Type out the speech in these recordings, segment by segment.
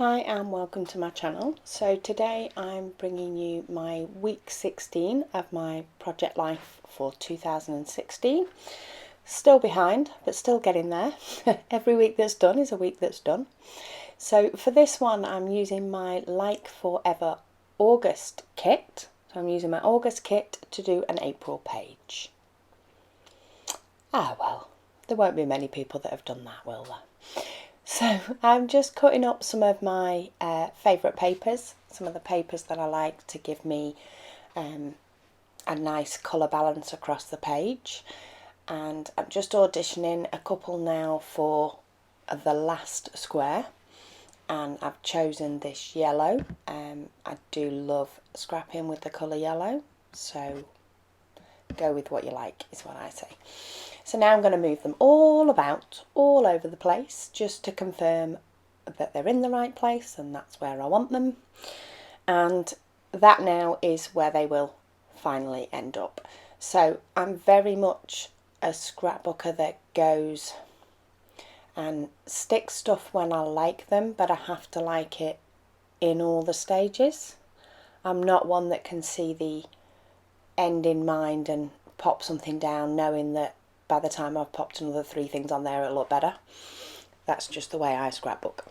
Hi and welcome to my channel. So today I'm bringing you my week 16 of my project life for 2016. Still behind, but still getting there. Every week that's done is a week that's done. So for this one I'm using my Like Forever August kit. So I'm using my August kit to do an April page. Ah well, there won't be many people that have done that, will there? So I'm just cutting up some of my favourite papers, some of the papers that I like to give me a nice colour balance across the page. And I'm just auditioning a couple now for the last square. And I've chosen this yellow. I do love scrapping with the colour yellow, so go with what you like is what I say. So now I'm going to move them all about, all over the place, just to confirm that they're in the right place and that's where I want them. And that now is where they will finally end up. So I'm very much a scrapbooker that goes and sticks stuff when I like them, but I have to like it in all the stages. I'm not one that can see the end in mind and pop something down knowing that by the time I've popped another 3 things on there it'll look better. That's just the way I scrapbook.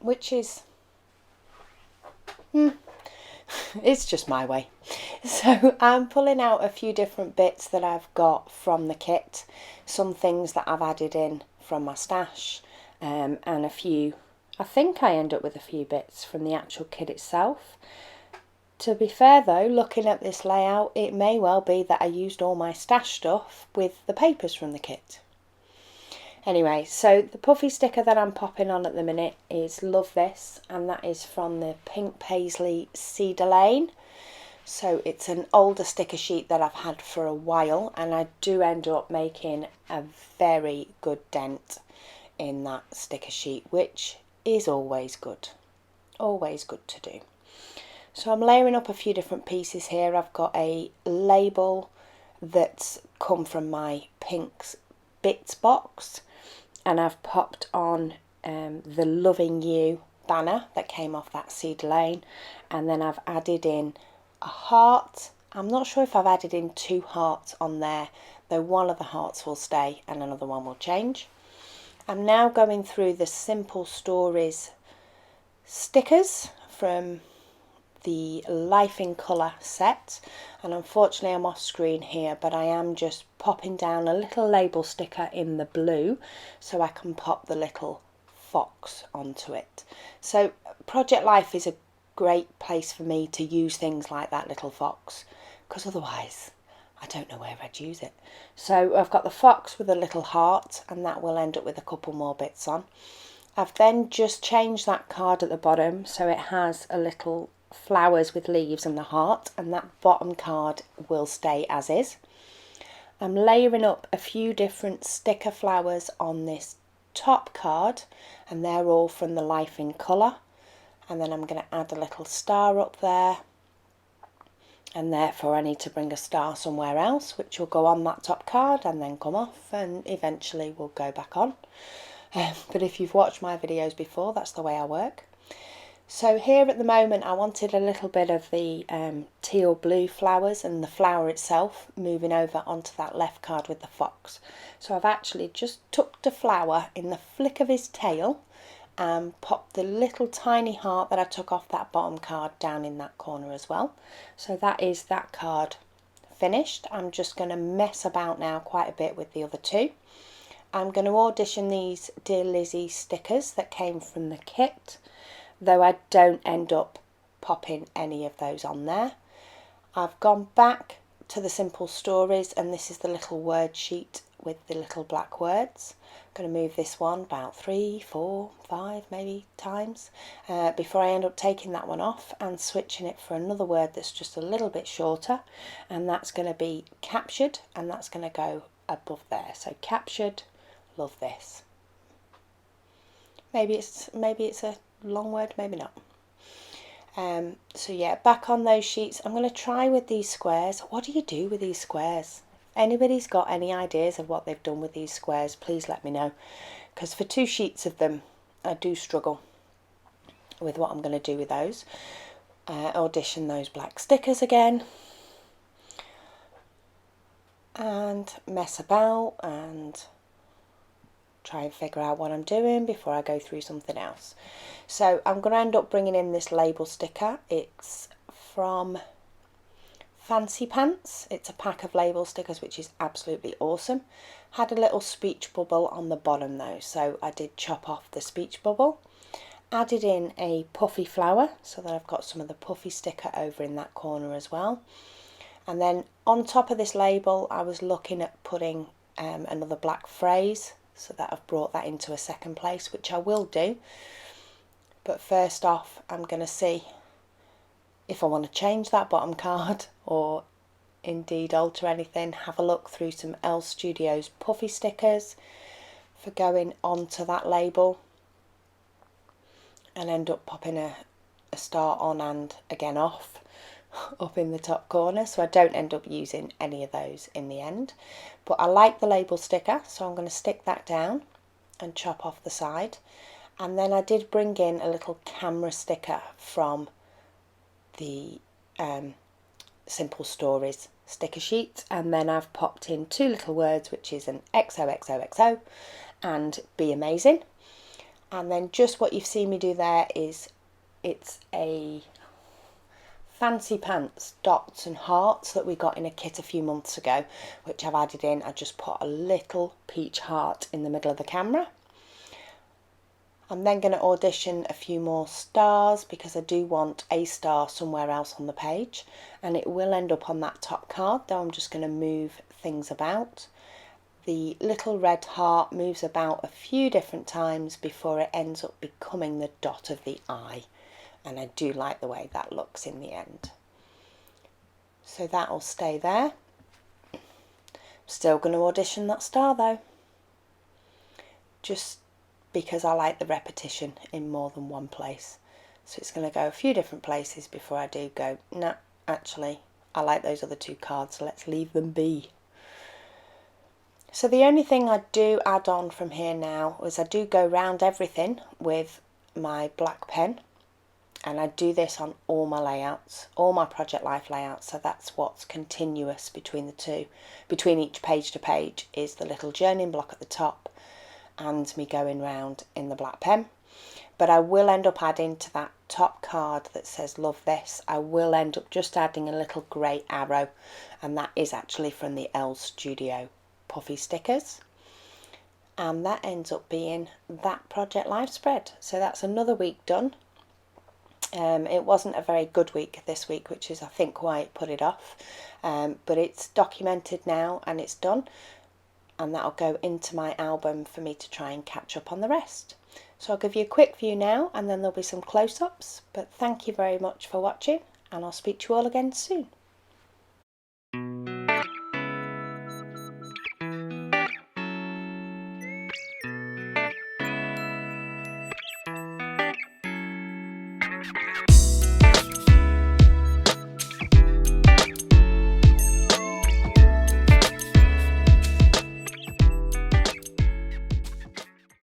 Which is it's just my way. So I'm pulling out a few different bits that I've got from the kit, some things that I've added in from my stash, and a few, I think I end up with a few bits from the actual kit itself. To be fair though, looking at this layout, it may well be that I used all my stash stuff with the papers from the kit. Anyway, so the puffy sticker that I'm popping on at the minute is Love This, and that is from the Pink Paisley Cedar Lane. So it's an older sticker sheet that I've had for a while, and I do end up making a very good dent in that sticker sheet, which is always good. Always good to do. So I'm layering up a few different pieces here. I've got a label that's come from my Pink's Bits box, and I've popped on the Loving You banner that came off that Cedar Lane, and then I've added in a heart. I'm not sure if I've added in 2 hearts on there, though one of the hearts will stay and another one will change. I'm now going through the Simple Stories stickers from the Life in Colour set, and unfortunately I'm off screen here, but I am just popping down a little label sticker in the blue so I can pop the little fox onto it. So Project Life is a great place for me to use things like that little fox, because otherwise I don't know where I'd use it. So I've got the fox with a little heart, and that will end up with a couple more bits on. I've then just changed that card at the bottom so it has a little flowers with leaves and the heart, and that bottom card will stay as is. I'm layering up a few different sticker flowers on this top card, and they're all from the Life in Colour, and then I'm going to add a little star up there, and therefore I need to bring a star somewhere else, which will go on that top card and then come off and eventually will go back on. But if you've watched my videos before, that's the way I work. So here at the moment I wanted a little bit of the teal blue flowers and the flower itself moving over onto that left card with the fox. So I've actually just tucked a flower in the flick of his tail and popped the little tiny heart that I took off that bottom card down in that corner as well. So that is that card finished. I'm just going to mess about now quite a bit with the other 2. I'm going to audition these Dear Lizzie stickers that came from the kit, though I don't end up popping any of those on there. I've gone back to the Simple Stories, and this is the little word sheet with the little black words. I'm going to move this one about 3, 4, 5 maybe times before I end up taking that one off and switching it for another word that's just a little bit shorter, and that's going to be captured, and that's going to go above there. So captured, Love This. Maybe it's a long word, maybe not. So yeah, back on those sheets. I'm going to try with these squares. What do you do with these squares? If anybody's got any ideas of what they've done with these squares, please let me know, because for 2 sheets of them I do struggle with what I'm going to do with those. Audition those black stickers again and mess about and try and figure out what I'm doing before I go through something else. So I'm going to end up bringing in this label sticker. It's from Fancy Pants. It's a pack of label stickers, which is absolutely awesome. Had a little speech bubble on the bottom though, so I did chop off the speech bubble. Added in a puffy flower so that I've got some of the puffy sticker over in that corner as well. And then on top of this label I was looking at putting another black phrase, so that I've brought that into a second place, which I will do. But first off, I'm going to see if I want to change that bottom card or indeed alter anything. Have a look through some Elle Studios puffy stickers for going onto that label and end up popping a star on and again off up in the top corner, so I don't end up using any of those in the end. But I like the label sticker, so I'm going to stick that down and chop off the side. And then I did bring in a little camera sticker from the Simple Stories sticker sheet, and then I've popped in two little words, which is an XOXOXO and Be Amazing. And then just what you've seen me do there is it's a Fancy Pants dots and hearts that we got in a kit a few months ago, which I've added in. I just put a little peach heart in the middle of the camera. I'm then going to audition a few more stars because I do want a star somewhere else on the page, and it will end up on that top card, though I'm just going to move things about. The little red heart moves about a few different times before it ends up becoming the dot of the eye. And I do like the way that looks in the end. So that'll stay there. Still going to audition that star though, just because I like the repetition in more than one place. So it's going to go a few different places before I do go, nah, actually I like those other two cards, so let's leave them be. So the only thing I do add on from here now is I do go round everything with my black pen. And I do this on all my layouts, all my Project Life layouts, so that's what's continuous between the two. Between each page to page is the little journeying block at the top and me going round in the black pen. But I will end up adding to that top card that says love this, I will end up just adding a little grey arrow, and that is actually from the Elle Studio puffy stickers. And that ends up being that Project Life spread. So that's another week done. It wasn't a very good week this week, which is I think why it put it off, but it's documented now and it's done, and that'll go into my album for me to try and catch up on the rest. So I'll give you a quick view now and then there'll be some close-ups, but thank you very much for watching and I'll speak to you all again soon.